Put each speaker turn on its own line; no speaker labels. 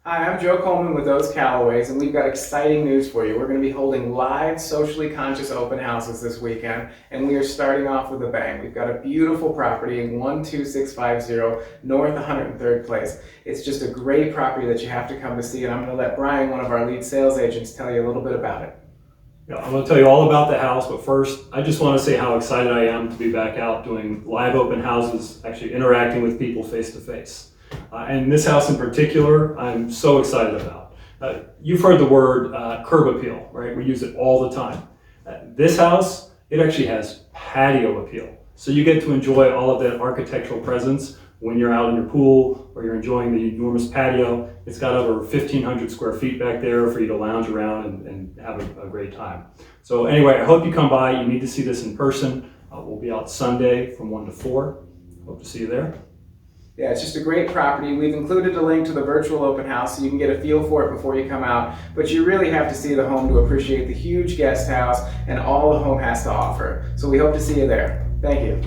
Hi, I'm Joe Coleman with those Callaways, and we've got exciting news for you. We're going to be holding live, socially conscious open houses this weekend, and we are starting off with a bang. We've got a beautiful property in 12650 North 103rd Place. It's just a great property that you have to come to see, and I'm going to let Brian, one of our lead sales agents, tell you a little bit about it.
Yeah, I'm going to tell you all about the house, but first, I just want to say how excited I am to be back out doing live open houses, actually interacting with people face to face. And this house in particular, I'm so excited about. You've heard the word curb appeal, right? We use it all the time. This house, it actually has patio appeal. So you get to enjoy all of that architectural presence when you're out in your pool or you're enjoying the enormous patio. It's got over 1,500 square feet back there for you to lounge around and have a great time. So anyway, I hope you come by. You need to see this in person. We'll be out Sunday from 1 to 4. Hope to see you there.
Yeah, it's just a great property. We've included a link to the virtual open house so you can get a feel for it before you come out, but you really have to see the home to appreciate the huge guest house and all the home has to offer. So we hope to see you there. Thank you.